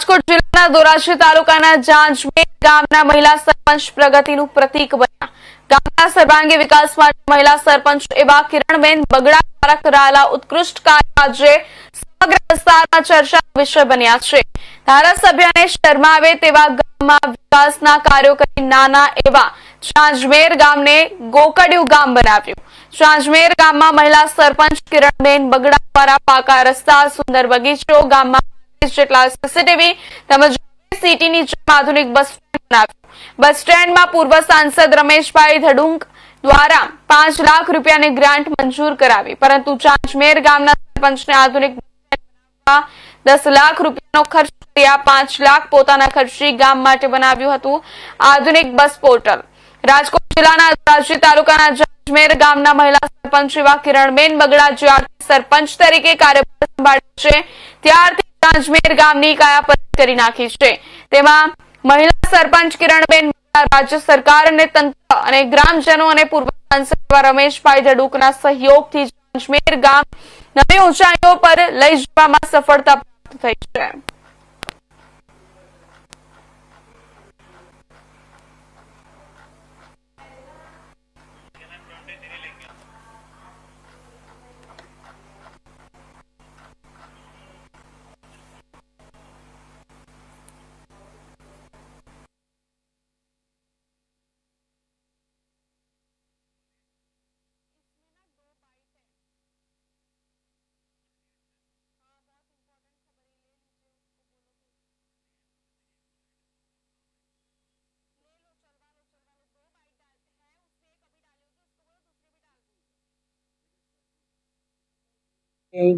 રાજકોટ જિલ્લાના ધોરાજી તાલુકાના જાંજમેર ગામના મહિલા સરપંચ પ્રગતિનું પ્રતીક બન્યા। ગામના સર્વાંગી વિકાસ માટે મહિલા સરપંચ એવા કિરણબેન બગડા દ્વારા કરાયેલા ઉત્કૃષ્ટ કાર્ય આજે સમગ્ર વિસ્તારમાં ચર્ચાનો વિષય બન્યા છે। ધારાસભ્યને શરમાવે તેવા ગામમાં વિકાસના કાર્યો કરી નાના એવા જાંજમેર ગામને ગોકળિયું ગામ બનાવ્યું। જાંજમેર ગામમાં મહિલા સરપંચ કિરણબેન બગડા દ્વારા પાકા રસ્તા, સુંદર બગીચો, ગામમાં જેટલા સીસીટીવી તેમજ સિટીની આધુનિક બસ સ્ટેન્ડ બનાવ્યું। બસ સ્ટેન્ડમાં પૂર્વ સાંસદ રમેશભાઈ ધડુંક દ્વારા 5 લાખ રૂપિયાની ગ્રાન્ટ મંજૂર કરાવી, પરંતુ જાંજમેર ગામના સરપંચને આધુનિક બસ સ્ટેન્ડ બનાવવા 10 લાખ રૂપિયાનો ખર્ચ કર્યા। 5 લાખ પોતાના ખર્ચી ગામ માટે બનાવ્યું હતું આધુનિક બસ પોર્ટલ। રાજકોટ જિલ્લાના ધોરાજી તાલુકાના જાંજમેર ગામના મહિલા સરપંચ એવા કિરણબેન બગડા જ્યારથી સરપંચ તરીકે કાર્યભાર સંભાળ્યો છે ત્યારથી જાંજમેર ગામની કાયાપલટ કરી નાખી છે। તેમાં મહિલા સરપંચ કિરણબેન બગડા રાજ્ય સરકાર અને તંત્ર અને ગ્રામજનો અને પૂર્વ સાંસદ એવા રમેશભાઈ ધડુકના સહયોગથી જાંજમેર ગામ નવી ઊંચાઈઓ પર લઈ જવામાં સફળતા પ્રાપ્ત થઈ છે।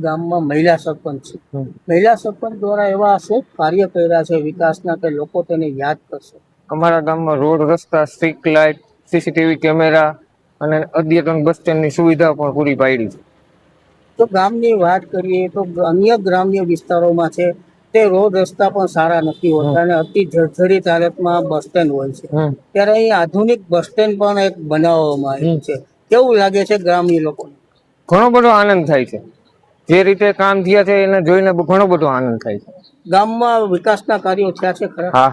ગામમાં મહિલા સરપંચ છે। મહિલા સરપંચ દ્વારા એવા શું કાર્ય કર્યા છે વિકાસના કે લોકો તેને યાદ કરશે? અમારા ગામમાં રોડ, રસ્તા, સ્ટ્રીટ લાઇટ, સીસીટીવી કેમેરા અને અદ્યતન બસ સ્ટેન્ડની સુવિધા પણ પૂરી પાડી છે। તો ગામની વાત કરીએ તો અન્ય ગ્રામ્ય વિસ્તારોમાં છે તે રોડ રસ્તા પણ સારા નથી હોતા અને અતિ જર્જરિત હાલતમાં બસ સ્ટેન્ડ હોય છે, ત્યારે અહીં આધુનિક બસ સ્ટેન્ડ પણ એક બનાવવામાં આવ્યું છે। કેવું લાગે છે ગ્રામ્ય લોકોને? ઘણો બધો આનંદ થાય છે। જે રીતે કામ થયા છે એને જોઈને ઘણો બધો આનંદ થાય છે। ગામમાં વિકાસના કાર્યો થયા છે ખરા? હા,